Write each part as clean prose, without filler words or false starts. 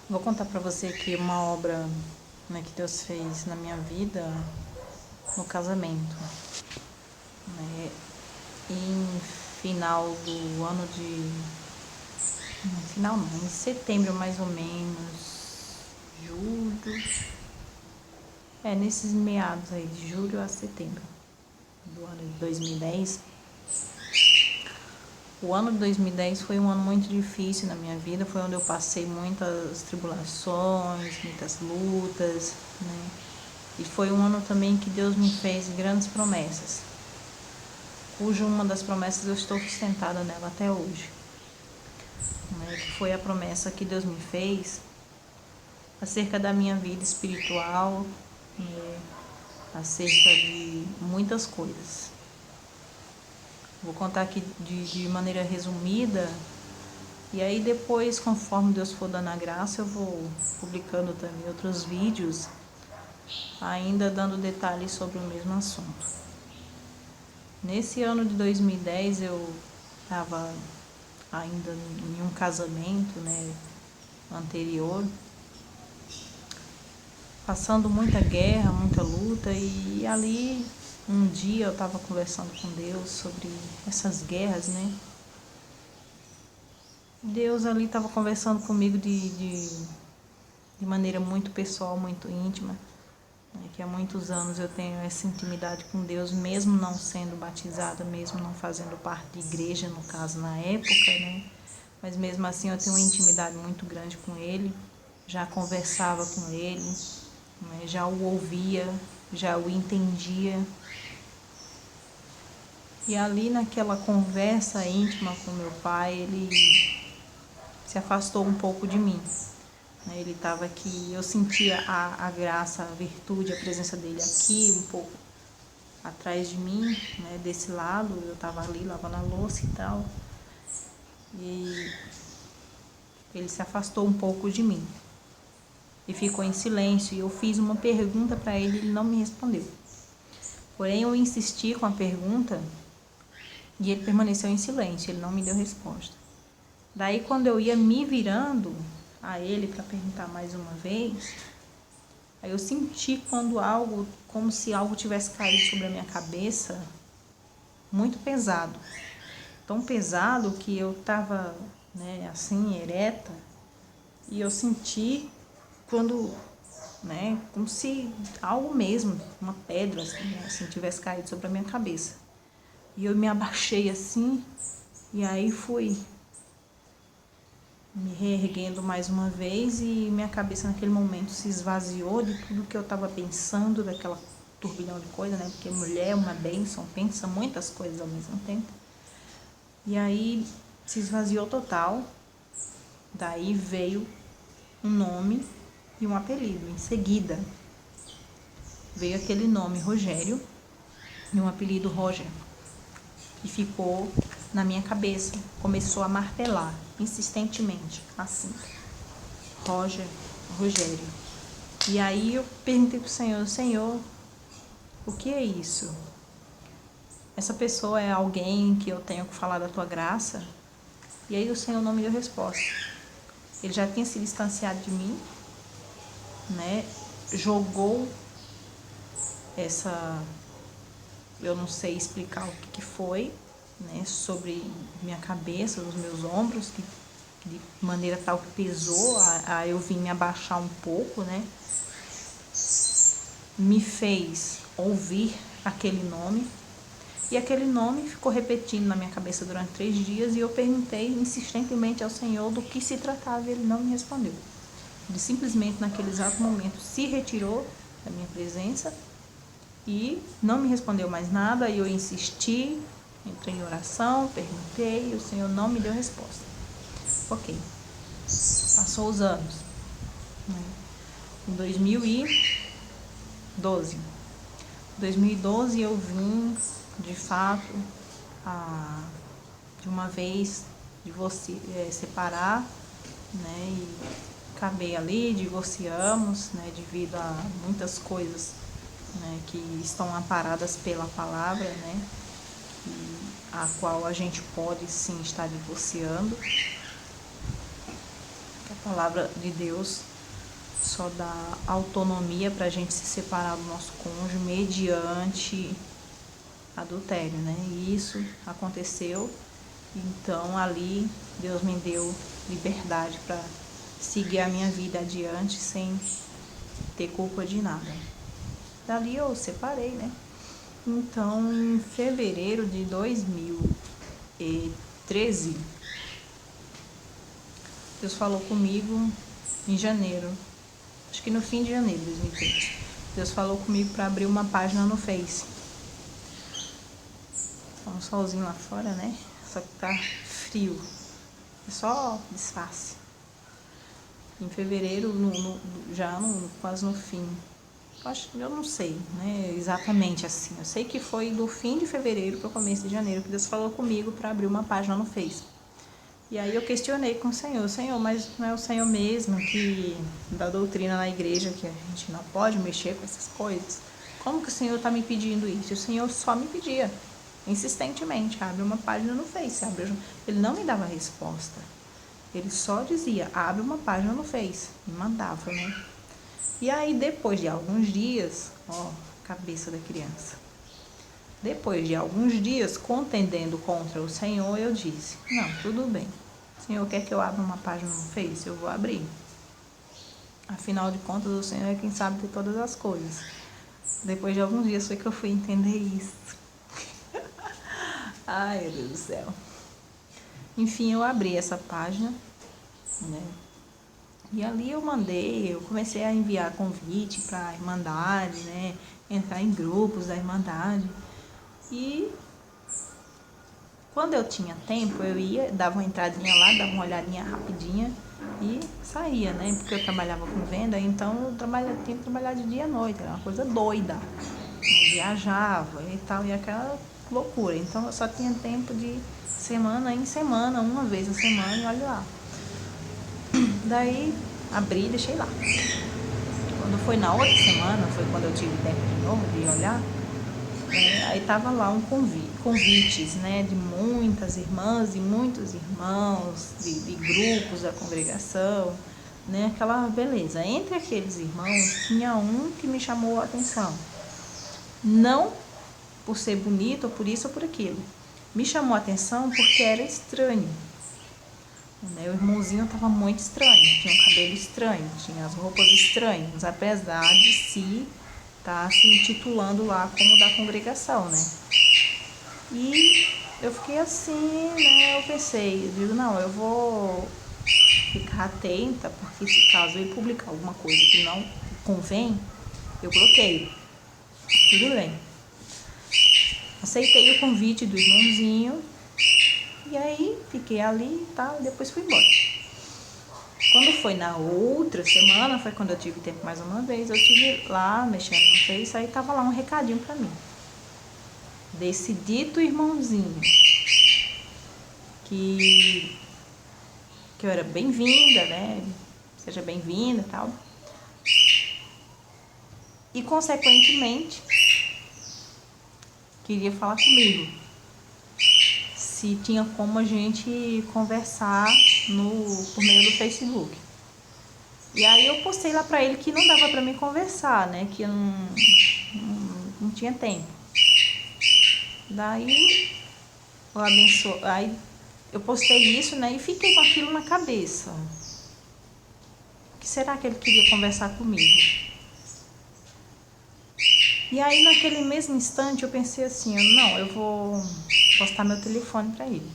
Vou contar para você aqui uma obra, né, que Deus fez na minha vida no casamento. Né? Em final do ano de... Não, final não, em setembro mais ou menos, julho... nesses meados aí, de julho a setembro do ano de 2010. O ano de 2010 foi um ano muito difícil na minha vida, foi onde eu passei muitas tribulações, muitas lutas, né? E foi um ano também que Deus me fez grandes promessas, cuja uma das promessas eu estou sustentada nela até hoje, né? Que foi a promessa que Deus me fez acerca da minha vida espiritual, né? Acerca de muitas coisas. Vou contar aqui de maneira resumida, e aí depois, conforme Deus for dando a graça, eu vou publicando também outros vídeos, ainda dando detalhes sobre o mesmo assunto. Nesse ano de 2010, eu estava ainda em um casamento, né, anterior, passando muita guerra, muita luta, e ali um dia eu estava conversando com Deus sobre essas guerras, né? Deus ali estava conversando comigo de maneira muito pessoal, muito íntima, né? Que há muitos anos eu tenho essa intimidade com Deus, mesmo não sendo batizada, mesmo não fazendo parte de igreja, no caso, na época, né? Mas mesmo assim eu tenho uma intimidade muito grande com Ele, já conversava com Ele, né? Já o ouvia, já o entendia. E ali naquela conversa íntima com meu pai, ele se afastou um pouco de mim. Ele estava aqui, eu sentia a graça, a virtude, a presença dele aqui, um pouco atrás de mim, né, desse lado. Eu estava ali lavando a louça e tal. E ele se afastou um pouco de mim e ficou em silêncio. E eu fiz uma pergunta para ele e ele não me respondeu. Porém, eu insisti com a pergunta e ele permaneceu em silêncio, ele não me deu resposta. Daí, quando eu ia me virando a ele para perguntar mais uma vez, aí eu senti como se algo tivesse caído sobre a minha cabeça, muito pesado. Tão pesado que eu estava, né, assim, ereta, e eu senti quando, né, como se algo mesmo, uma pedra, assim, tivesse caído sobre a minha cabeça. E eu me abaixei assim, e aí fui me reerguendo mais uma vez, e minha cabeça naquele momento se esvaziou de tudo que eu estava pensando, daquela turbilhão de coisa, né? Porque mulher é uma bênção, pensa muitas coisas ao mesmo tempo. E aí se esvaziou total. Daí veio um nome e um apelido. Em seguida veio aquele nome Rogério e um apelido Roger. E ficou na minha cabeça, começou a martelar insistentemente, assim: Roger, Rogério. E aí eu perguntei pro Senhor: Senhor, o que é isso? Essa pessoa é alguém que eu tenho que falar da tua graça? E aí o Senhor não me deu resposta. Ele já tinha se distanciado de mim, né? Jogou essa... eu não sei explicar o que foi, né? Sobre minha cabeça, os meus ombros, que de maneira tal que pesou a eu vim me abaixar um pouco, né? Me fez ouvir aquele nome, e aquele nome ficou repetindo na minha cabeça durante 3 dias, e eu perguntei insistentemente ao Senhor do que se tratava, e Ele não me respondeu. Ele simplesmente naquele exato momento se retirou da minha presença e não me respondeu mais nada. E eu insisti, entrei em oração, perguntei, e o Senhor não me deu resposta. Ok, passou os anos, né? Em 2012 eu vim, de fato, de uma vez separar, né? E acabei ali, divorciamos, né? Devido a muitas coisas, né, que estão amparadas pela palavra, né? A qual a gente pode sim estar divorciando. Daqui a A palavra de Deus só dá autonomia para a gente se separar do nosso cônjuge mediante adultério, né? E isso aconteceu, então ali Deus me deu liberdade para seguir a minha vida adiante sem ter culpa de nada. Dali eu separei, né? Então, em fevereiro de 2013, Deus falou comigo em janeiro, acho que no fim de janeiro de 2013. Deus falou comigo para abrir uma página no Face. Tá um solzinho lá fora, né? Só que tá frio. É só disfarce. Em fevereiro, quase no fim. Eu não sei, né, exatamente assim. Eu sei que foi do fim de fevereiro para o começo de janeiro que Deus falou comigo para abrir uma página no Face. E aí eu questionei com o Senhor, mas não é o Senhor mesmo que dá doutrina na igreja que a gente não pode mexer com essas coisas? Como que o Senhor está me pedindo isso? O Senhor só me pedia, insistentemente, abre uma página no Face. Ele não me dava resposta. Ele só dizia, abre uma página no Face. Me mandava, né? E aí, depois de alguns dias, cabeça da criança. Depois de alguns dias contendendo contra o Senhor, eu disse, não, tudo bem. O Senhor quer que eu abra uma página no Face? Eu vou abrir. Afinal de contas, o Senhor é quem sabe de todas as coisas. Depois de alguns dias foi que eu fui entender isso. Ai, meu Deus do céu. Enfim, eu abri essa página, né? E ali eu comecei a enviar convite para a Irmandade, né? Entrar em grupos da Irmandade. E quando eu tinha tempo, eu ia, dava uma entradinha lá, dava uma olhadinha rapidinha e saía, né? Porque eu trabalhava com venda, então eu tinha que trabalhar de dia à noite, era uma coisa doida. Eu viajava e tal, e aquela loucura. Então eu só tinha tempo de semana em semana, uma vez na semana, e olha lá. Daí abri e deixei lá. Quando foi na outra semana, foi quando eu tive tempo de novo de olhar, aí tava lá convites, né, de muitas irmãs e muitos irmãos, de grupos da congregação, né, aquela beleza. Entre aqueles irmãos, tinha um que me chamou a atenção. Não por ser bonito, ou por isso ou por aquilo. Me chamou a atenção porque era estranho. O irmãozinho estava muito estranho, tinha um cabelo estranho, tinha as roupas estranhas, apesar de se estar se intitulando lá como da congregação, né? E eu fiquei assim, né? Eu digo, não, eu vou ficar atenta, porque se caso ele publicar alguma coisa que não convém, eu bloqueio. Tudo bem. Aceitei o convite do irmãozinho. E aí, fiquei ali e tal, e depois fui embora. Quando foi na outra semana, foi quando eu tive tempo mais uma vez, eu tive lá, mexendo no Face, aí tava lá um recadinho pra mim. Desse dito irmãozinho, que eu era bem-vinda, né? Seja bem-vinda e tal. E, consequentemente, queria falar comigo. Se tinha como a gente conversar por meio do Facebook. E aí eu postei lá pra ele que não dava pra mim conversar, né? Que eu não tinha tempo. Daí aí eu postei isso, né? E fiquei com aquilo na cabeça. O que será que ele queria conversar comigo? E aí naquele mesmo instante eu pensei assim, não, eu vou postar meu telefone pra ele.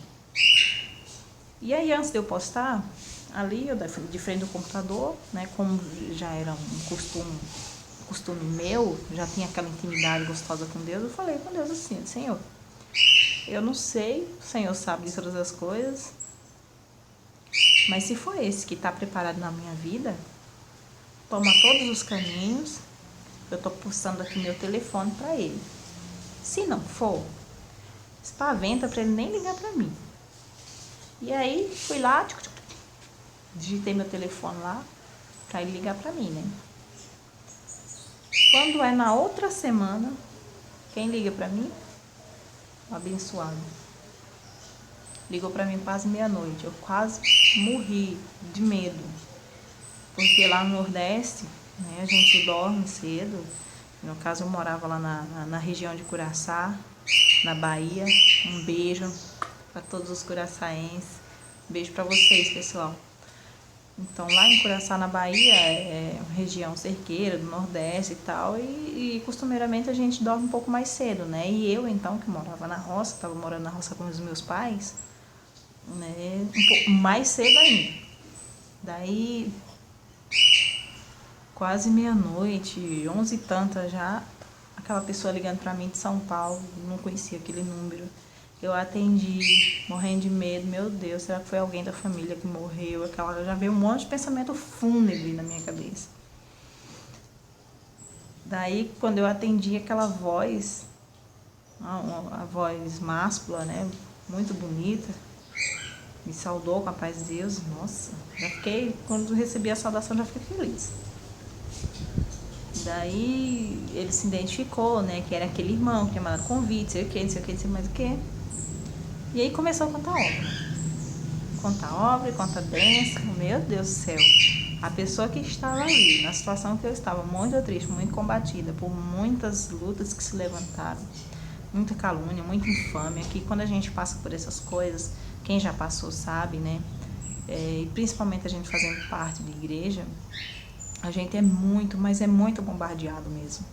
E aí antes de eu postar, ali eu de frente do computador, né, como já era um costume meu, já tinha aquela intimidade gostosa com Deus, eu falei com Deus assim, Senhor, eu não sei, o Senhor sabe de todas as coisas, mas se for esse que está preparado na minha vida, toma todos os caminhos, eu estou postando aqui meu telefone para ele. Se não for, espaventa para ele nem ligar para mim. E aí fui lá, digitei meu telefone lá para ele ligar para mim, né? Quando é na outra semana, quem liga para mim? O abençoado. Ligou para mim quase meia-noite. Eu quase morri de medo. porque lá no Nordeste, né, a gente dorme cedo. No caso, eu morava lá na região de Curaçá, na Bahia. Um beijo para todos os curaçaenses. Beijo para vocês, pessoal. Então, lá em Curaçá, na Bahia, é região cerqueira, do Nordeste e tal, e costumeiramente a gente dorme um pouco mais cedo, né? E eu, então, que morava na roça, estava morando na roça com os meus pais, né? Um pouco mais cedo ainda. Daí, quase meia-noite, 11 e tanta já, aquela pessoa ligando para mim de São Paulo, não conhecia aquele número. Eu atendi, morrendo de medo, meu Deus, será que foi alguém da família que morreu? Já veio um monte de pensamento fúnebre na minha cabeça. Daí, quando eu atendi aquela voz, a voz máscula, né, muito bonita, me saudou com a paz de Deus, nossa, quando recebi a saudação, já fiquei feliz. Daí, ele se identificou, né, que era aquele irmão que tinha mandado convite, sei o que, não sei o que, não sei mais o que. E aí começou a contar obra. Conta obra, conta bênção, meu Deus do céu. A pessoa que estava ali, na situação que eu estava, muito triste, muito combatida, por muitas lutas que se levantaram, muita calúnia, muita infâmia, que quando a gente passa por essas coisas, quem já passou sabe, né? E principalmente a gente fazendo parte de igreja, a gente é muito, mas é muito bombardeado mesmo.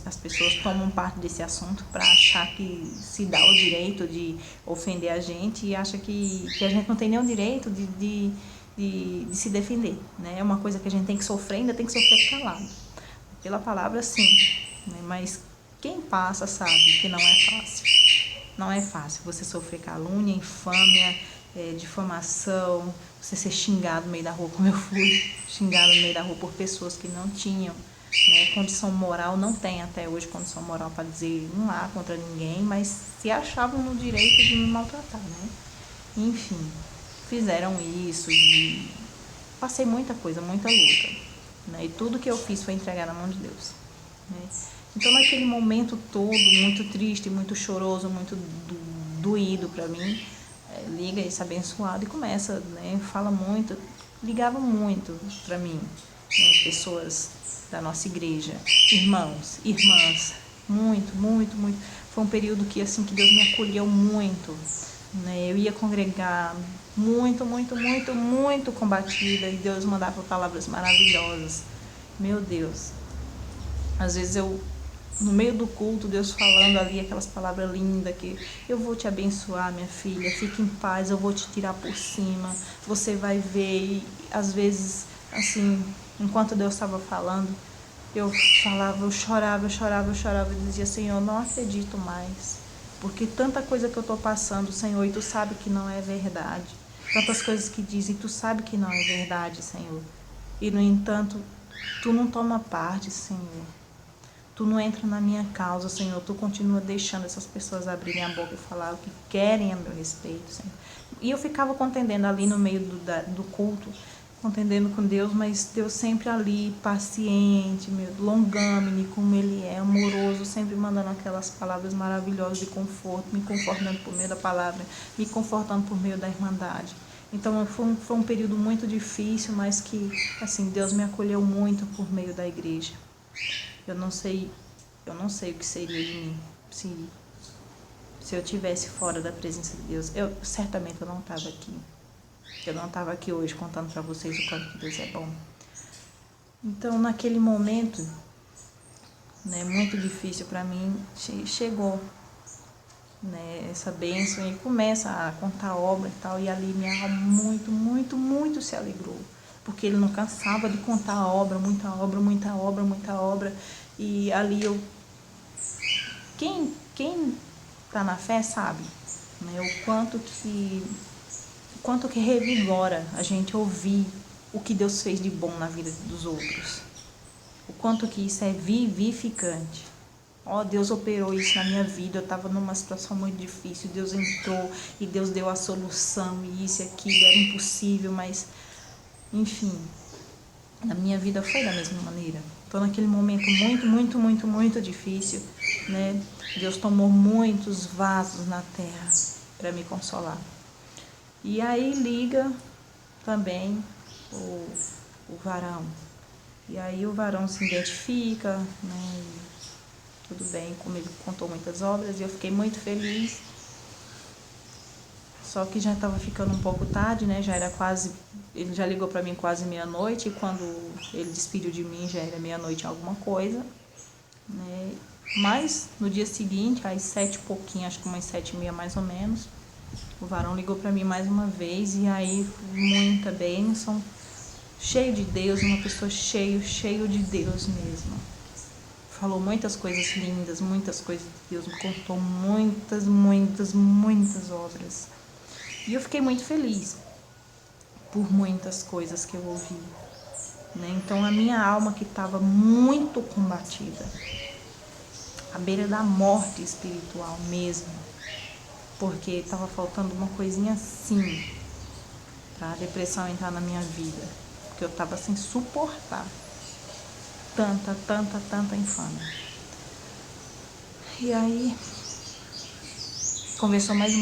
As pessoas tomam parte desse assunto para achar que se dá o direito de ofender a gente e acha que a gente não tem nenhum direito de se defender, né? É uma coisa que a gente tem que sofrer, ainda tem que sofrer calado. Pela palavra, sim, né? Mas quem passa sabe que não é fácil. Não é fácil você sofrer calúnia, infâmia, difamação, você ser xingado no meio da rua, como eu fui xingado no meio da rua por pessoas que não tinham, né, condição moral, não tem até hoje condição moral para dizer não há contra ninguém, mas se achavam no direito de me maltratar, né? Enfim, fizeram isso e passei muita coisa, muita luta, né? E tudo que eu fiz foi entregar na mão de Deus, né? Então, naquele momento todo, muito triste, muito choroso, muito doído para mim, liga esse abençoado e começa, né? Fala muito, ligava muito para mim, né? Pessoas da nossa igreja, irmãos, irmãs, muito, muito, muito. Foi um período que, assim, que Deus me acolheu muito, né? Eu ia congregar muito, muito, muito, muito combatida e Deus mandava palavras maravilhosas. Meu Deus. Às vezes no meio do culto, Deus falando ali aquelas palavras lindas que eu vou te abençoar, minha filha, fique em paz, eu vou te tirar por cima, você vai ver. E às vezes, assim, enquanto Deus estava falando, eu falava, eu chorava e dizia, Senhor, não acredito mais, porque tanta coisa que eu estou passando, Senhor, e tu sabe que não é verdade, tantas coisas que dizem, e tu sabe que não é verdade, Senhor, e no entanto, tu não toma parte, Senhor. Tu não entra na minha causa, Senhor. Tu continua deixando essas pessoas abrirem a boca e falar o que querem a meu respeito, Senhor. E eu ficava contendendo ali no meio do culto, contendendo com Deus, mas Deus sempre ali, paciente, longâmine, como Ele é, amoroso, sempre mandando aquelas palavras maravilhosas de conforto, me confortando por meio da palavra, me confortando por meio da irmandade. Então foi um período muito difícil, mas que, assim, Deus me acolheu muito por meio da igreja. Eu não sei o que seria de mim se eu estivesse fora da presença de Deus. Certamente eu não estava aqui. Eu não estava aqui hoje contando para vocês o quanto que Deus é bom. Então, naquele momento, né, muito difícil para mim, chegou, né, essa bênção e começa a contar obra e tal. E ali minha alma muito, muito, muito se alegrou. Porque ele não cansava de contar a obra, muita obra, muita obra, muita obra. E ali quem está na fé sabe, né, o quanto que revigora a gente ouvir o que Deus fez de bom na vida dos outros. O quanto que isso é vivificante. Deus operou isso na minha vida, eu estava numa situação muito difícil, Deus entrou e Deus deu a solução, e isso e aquilo, era impossível, mas... Enfim, na minha vida foi da mesma maneira. Então, naquele momento muito, muito, muito, muito difícil, né? Deus tomou muitos vasos na terra para me consolar. E aí liga também o varão. E aí o varão se identifica, né? Tudo bem, como ele contou muitas obras, e eu fiquei muito feliz. Só que já estava ficando um pouco tarde, né? Já era quase, ele já ligou para mim quase meia-noite, e quando ele despediu de mim já era meia-noite alguma coisa, né? Mas no dia seguinte, às 7 e pouquinho, acho que umas 7h30 mais ou menos, o varão ligou para mim mais uma vez, e aí muita bênção, cheio de Deus, uma pessoa cheio de Deus mesmo. Falou muitas coisas lindas, muitas coisas de Deus, me contou muitas obras. E eu fiquei muito feliz por muitas coisas que eu ouvi, né? Então a minha alma, que estava muito combatida, à beira da morte espiritual mesmo, porque estava faltando uma coisinha assim para a depressão entrar na minha vida, porque eu estava sem suportar tanta infâmia. E aí conversamos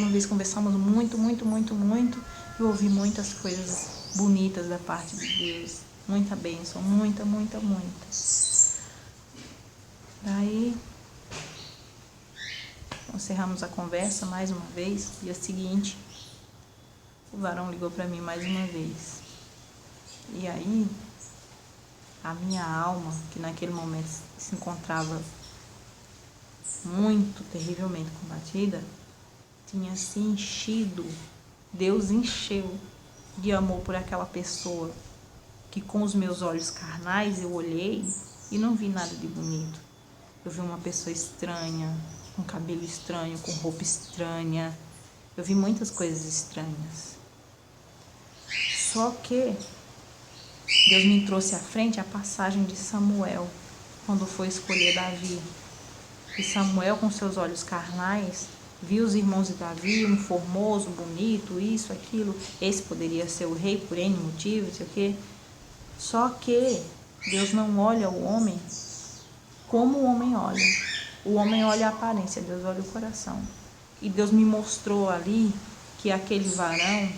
muito. Eu ouvi muitas coisas bonitas da parte de Deus, muita bênção, muita. Daí encerramos a conversa mais uma vez. Dia seguinte, o varão ligou para mim mais uma vez. E aí a minha alma, que naquele momento se encontrava muito terrivelmente combatida, tinha se enchido. Deus encheu de amor por aquela pessoa que com os meus olhos carnais eu olhei e não vi nada de bonito. Eu vi uma pessoa estranha, com cabelo estranho, com roupa estranha. Eu vi muitas coisas estranhas. Só que Deus me trouxe à frente a passagem de Samuel, quando foi escolher Davi. E Samuel, com seus olhos carnais, viu os irmãos de Davi, um formoso, bonito, isso, aquilo. Esse poderia ser o rei por N motivos, não sei o quê. Só que Deus não olha o homem como o homem olha. O homem olha a aparência, Deus olha o coração. E Deus me mostrou ali que aquele varão,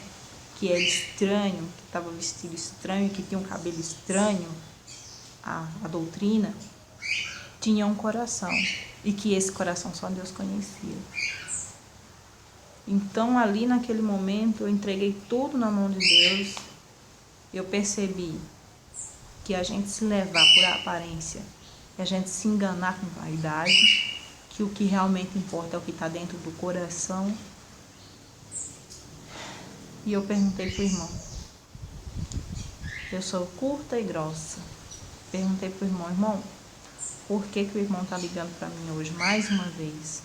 que é estranho, que estava vestido estranho, que tinha um cabelo estranho, a doutrina, tinha um coração. E que esse coração só Deus conhecia. Então ali naquele momento eu entreguei tudo na mão de Deus. Eu percebi que a gente se levar por aparência, que a gente se enganar com vaidade, que o que realmente importa é o que está dentro do coração. E eu perguntei para o irmão, eu sou curta e grossa, perguntei para o irmão, por que o irmão está ligando para mim hoje mais uma vez?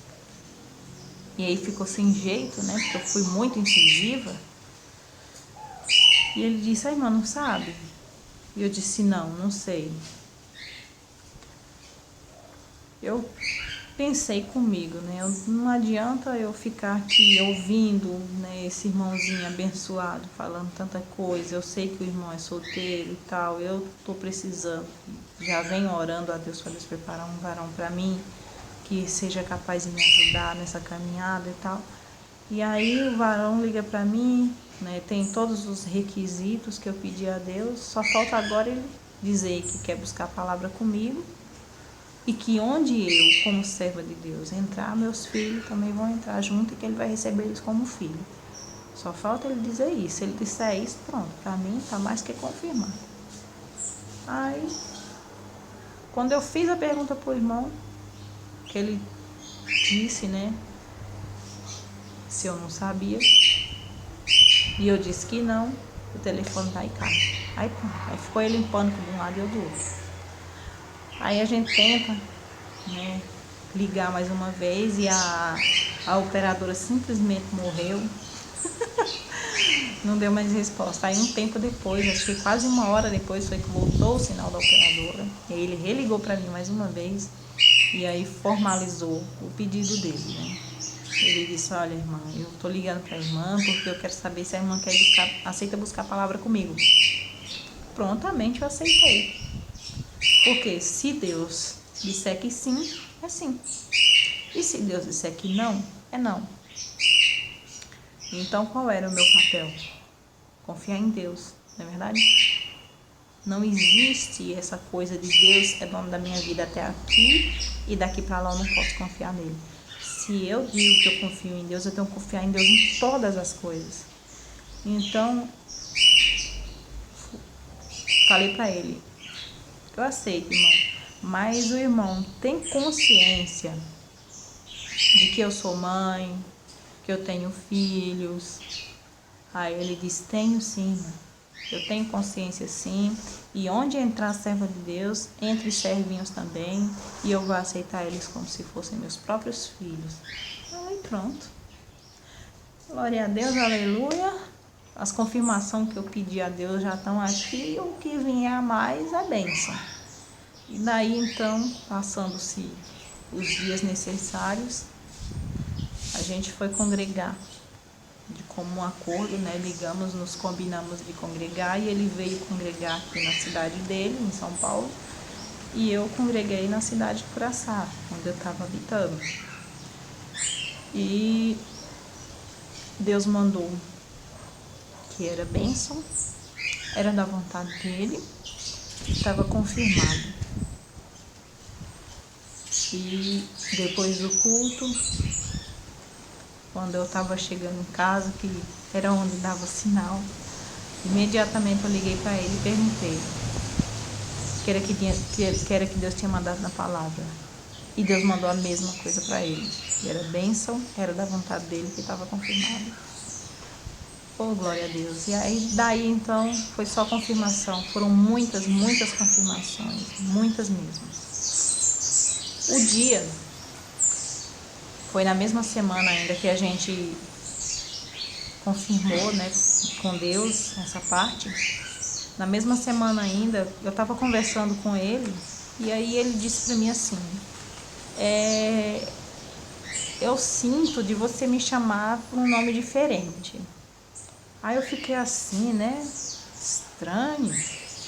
E aí ficou sem jeito, né, porque eu fui muito incisiva. E ele disse, irmã, não sabe? E eu disse, não sei. Eu pensei comigo, né? Não adianta eu ficar aqui ouvindo, né, esse irmãozinho abençoado falando tanta coisa. Eu sei que o irmão é solteiro e tal. Eu estou precisando. Já venho orando a Deus para Deus preparar um varão para mim que seja capaz de me ajudar nessa caminhada e tal. E aí o varão liga para mim, né? Tem todos os requisitos que eu pedi a Deus. Só falta agora ele dizer que quer buscar a palavra comigo. E que onde eu, como serva de Deus, entrar, meus filhos também vão entrar junto e que ele vai receber eles como filho. Só falta ele dizer isso. Se ele disser isso, pronto, para mim está mais que confirmado. Aí, quando eu fiz a pergunta para o irmão, que ele disse, né, se eu não sabia, e eu disse que não, o telefone tá aí, cara. Aí ficou ele em pânico de um lado e eu do outro. Aí a gente tenta, né, ligar mais uma vez e a operadora simplesmente morreu. Não deu mais resposta. Aí um tempo depois, acho que quase 1 hora depois, foi que voltou o sinal da operadora. E aí ele religou para mim mais uma vez e aí formalizou o pedido dele, né? Ele disse, olha, irmã, eu tô ligando para a irmã porque eu quero saber se a irmã aceita buscar a palavra comigo. Prontamente eu aceitei. Porque se Deus disser que sim, é sim. E se Deus disser que não, é não. Então qual era o meu papel? Confiar em Deus, não é verdade? Não existe essa coisa de Deus é dono da minha vida até aqui e daqui para lá eu não posso confiar nele. Se eu digo que eu confio em Deus, eu tenho que confiar em Deus em todas as coisas. Então, falei para ele, eu aceito, irmão, mas o irmão tem consciência de que eu sou mãe, que eu tenho filhos? Aí ele disse, tenho sim, irmão. Eu tenho consciência sim, e onde entrar a serva de Deus, entre os servinhos também, e eu vou aceitar eles como se fossem meus próprios filhos. Aí pronto. Glória a Deus, aleluia. As confirmações que eu pedi a Deus já estão aqui, e o que vier a mais é bênção. E daí então, passando-se os dias necessários, a gente foi congregar. De comum acordo, né? Ligamos, nos combinamos de congregar e ele veio congregar aqui na cidade dele, em São Paulo, e eu congreguei na cidade de Curaçá, onde eu estava habitando. E Deus mandou que era bênção, era da vontade dele, estava confirmado. E depois do culto, quando eu estava chegando em casa, que era onde dava sinal, imediatamente eu liguei para ele e perguntei que era que Deus tinha mandado na palavra. E Deus mandou a mesma coisa para ele. E era bênção, era da vontade dele, que estava confirmado. Oh, glória a Deus. E aí, daí então, foi só confirmação. Foram muitas confirmações. Muitas mesmo. O dia foi na mesma semana ainda que a gente confirmou, né, com Deus essa parte. Na mesma semana ainda, eu estava conversando com ele e aí ele disse para mim assim, eu sinto de você me chamar por um nome diferente. Aí eu fiquei assim, né, estranho,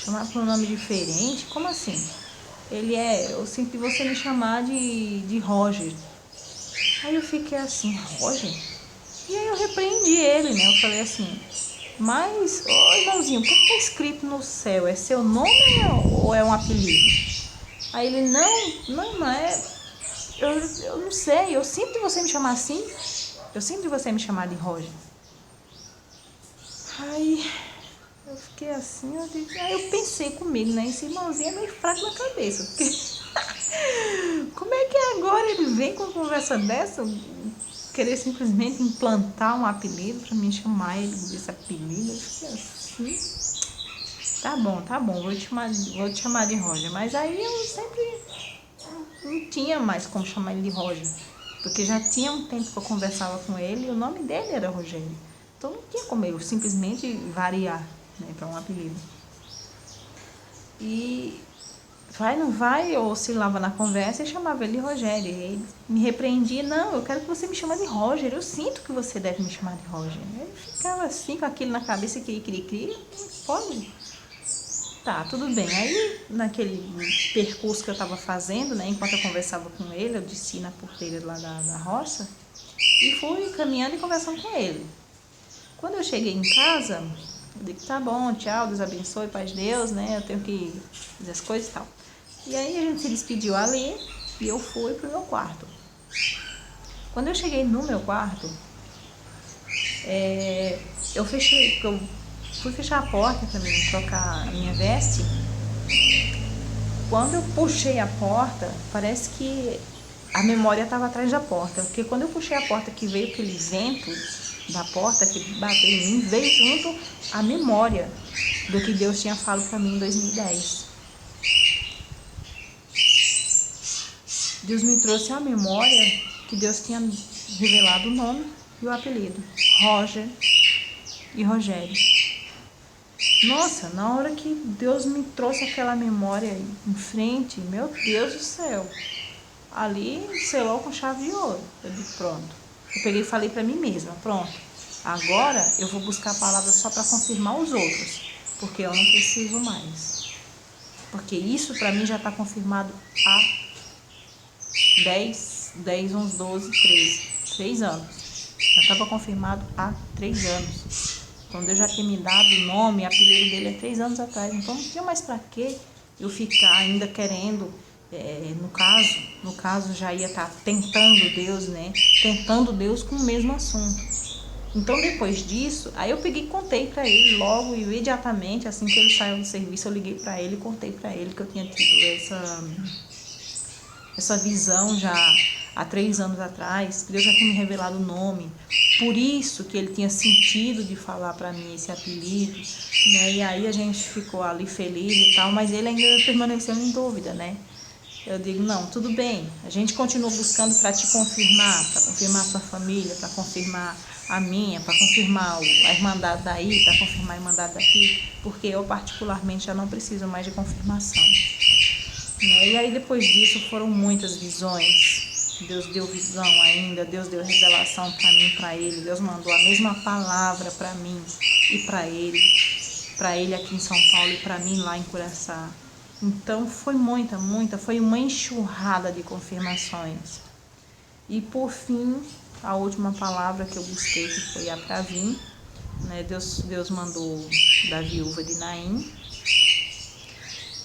chamar por um nome diferente, como assim? Eu sinto de você me chamar de Roger. Aí eu fiquei assim, Roger? E aí eu repreendi ele, né, eu falei assim, mas, ô irmãozinho, o que está escrito no céu? É seu nome ou é um apelido? Aí ele, não é. Eu não sei, eu sinto de você me chamar assim. Eu sinto de você me chamar de Roger. Aí eu fiquei assim, aí eu pensei comigo, né? Esse irmãozinho é meio fraco na cabeça. Porque como é que agora ele vem com uma conversa dessa? Querer simplesmente implantar um apelido para me chamar ele desse apelido. Eu fiquei assim, tá bom, vou te chamar de Roger. Mas aí eu sempre não tinha mais como chamar ele de Roger, porque já tinha um tempo que eu conversava com ele e o nome dele era Rogério. Então não tinha como eu simplesmente variar, né, para um apelido. E não vai, eu oscilava na conversa e chamava ele de Rogério. E ele me repreendia, não, eu quero que você me chame de Roger, eu sinto que você deve me chamar de Roger. Ele ficava assim, com aquilo na cabeça, cria, pode. Tá, tudo bem. Aí, naquele percurso que eu estava fazendo, né, enquanto eu conversava com ele, eu desci na porteira lá da roça e fui caminhando e conversando com ele. Quando eu cheguei em casa, eu digo, tá bom, tchau, Deus abençoe, paz de Deus, né, eu tenho que fazer as coisas e tal. E aí a gente se despediu ali e eu fui pro meu quarto. Quando eu cheguei no meu quarto, eu fui fechar a porta para mim trocar a minha veste. Quando eu puxei a porta, parece que a memória estava atrás da porta. Porque quando eu puxei a porta, que veio aquele vento da porta que bateu em mim, veio junto a memória do que Deus tinha falado para mim em 2010. Deus me trouxe a memória que Deus tinha revelado o nome e o apelido, Roger e Rogério. Nossa, na hora que Deus me trouxe aquela memória em frente, meu Deus do céu, ali selou com chave de ouro. Eu digo, pronto. Eu peguei e falei para mim mesma, pronto, agora eu vou buscar a palavra só para confirmar os outros, porque eu não preciso mais. Porque isso para mim já está confirmado há 10, 11, 12, 13 anos. Já estava confirmado há 3 anos. Então Deus já tinha me dado o nome, apelido dele há 3 anos atrás. Então não tinha mais para que eu ficar ainda querendo, no caso já ia estar tentando Deus, né? Tentando Deus com o mesmo assunto. Então depois disso, aí eu peguei e contei para ele logo, imediatamente, assim que ele saiu do serviço, eu liguei para ele e contei para ele que eu tinha tido essa visão já há 3 anos atrás, que Deus já tinha me revelado o nome, por isso que ele tinha sentido de falar para mim esse apelido, né? E aí a gente ficou ali feliz e tal, mas ele ainda permaneceu em dúvida, né? Eu digo, não, tudo bem, a gente continua buscando para te confirmar, para confirmar a sua família, para confirmar a minha, para confirmar a irmandade daí, para confirmar a irmandade daqui, porque eu particularmente já não preciso mais de confirmação. Né? E aí depois disso foram muitas visões, Deus deu visão ainda, Deus deu revelação para mim e para ele, Deus mandou a mesma palavra para mim e para ele aqui em São Paulo e para mim lá em Curaçá. Então foi foi uma enxurrada de confirmações. E por fim, a última palavra que eu busquei, que foi a para vir, né? Deus mandou da viúva de Naim.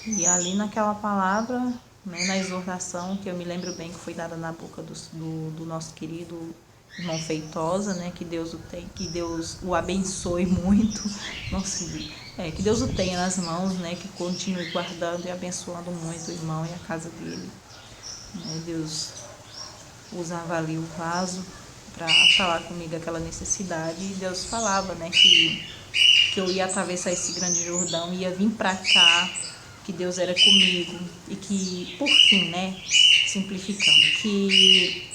E ali naquela palavra, né, na exortação, que eu me lembro bem que foi dada na boca do nosso querido irmão Feitosa, né, que Deus o abençoe muito, que Deus o tenha nas mãos, né, que continue guardando e abençoando muito o irmão e a casa dele. Né, Deus usava ali o vaso para falar comigo aquela necessidade, e Deus falava, né, que eu ia atravessar esse grande Jordão, ia vir para cá, que Deus era comigo e que, por fim, né, simplificando, que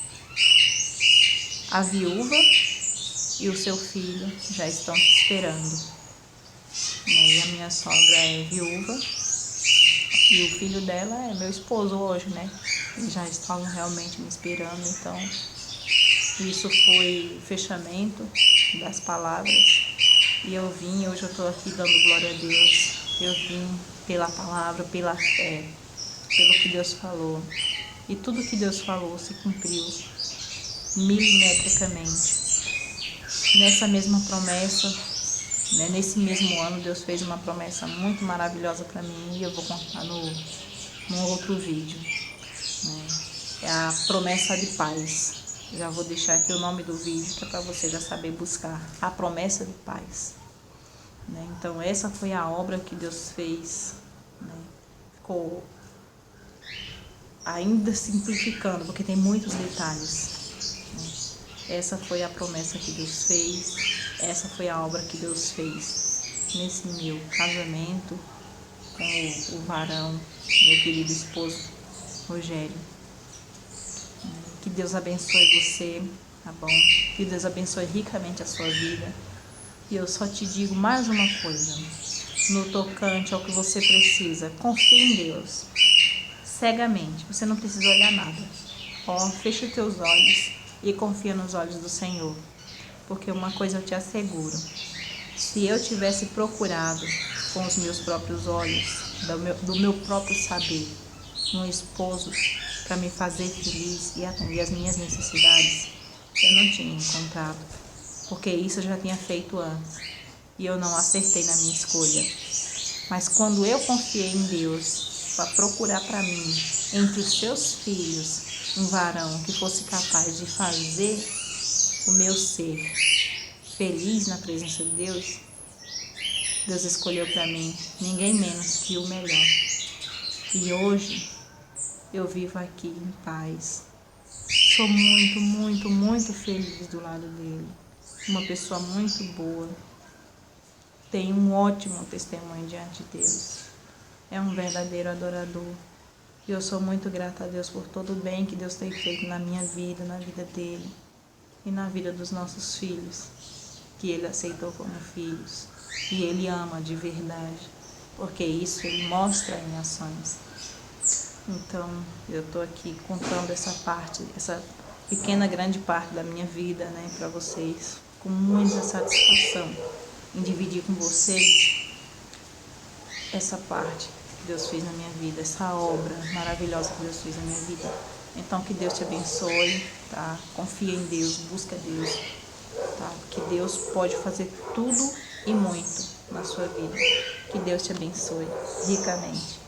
a viúva e o seu filho já estão te esperando. Né? E a minha sogra é viúva e o filho dela é meu esposo hoje, né? Eles já estavam realmente me esperando, então isso foi o fechamento das palavras. E eu vim, hoje eu estou aqui dando glória a Deus. Eu vim pela palavra, pela fé, pelo que Deus falou. E tudo que Deus falou se cumpriu milimetricamente. Nessa mesma promessa, né, nesse mesmo ano, Deus fez uma promessa muito maravilhosa para mim e eu vou contar num outro vídeo. Né? É a promessa de paz. Já vou deixar aqui o nome do vídeo, que é para você já saber buscar. A promessa de paz. Né? Então essa foi a obra que Deus fez. Né? Ficou ainda simplificando, porque tem muitos detalhes. Né? Essa foi a promessa que Deus fez. Essa foi a obra que Deus fez nesse meu casamento com o varão, meu querido esposo Rogério. Que Deus abençoe você, tá bom? Que Deus abençoe ricamente a sua vida. E eu só te digo mais uma coisa, no tocante ao que você precisa, confie em Deus, cegamente, você não precisa olhar nada. Fecha os teus olhos e confia nos olhos do Senhor, porque uma coisa eu te asseguro, se eu tivesse procurado com os meus próprios olhos, do meu próprio saber, um esposo para me fazer feliz e atender as minhas necessidades, eu não tinha encontrado, porque isso eu já tinha feito antes e eu não acertei na minha escolha. Mas quando eu confiei em Deus para procurar para mim, entre os seus filhos, um varão que fosse capaz de fazer o meu ser feliz na presença de Deus, Deus escolheu para mim ninguém menos que o melhor. E hoje eu vivo aqui em paz. Sou muito, muito, muito feliz do lado dele. Uma pessoa muito boa. Tem um ótimo testemunho diante de Deus. É um verdadeiro adorador. E eu sou muito grata a Deus por todo o bem que Deus tem feito na minha vida, na vida dele e na vida dos nossos filhos, que ele aceitou como filhos. E ele ama de verdade, porque isso ele mostra em ações. Então, eu estou aqui contando essa pequena, grande parte da minha vida, né, para vocês, com muita satisfação em dividir com vocês essa parte que Deus fez na minha vida, essa obra maravilhosa que Deus fez na minha vida. Então, que Deus te abençoe, tá? Confia em Deus, busca Deus, tá? Que Deus pode fazer tudo e muito na sua vida. Que Deus te abençoe ricamente.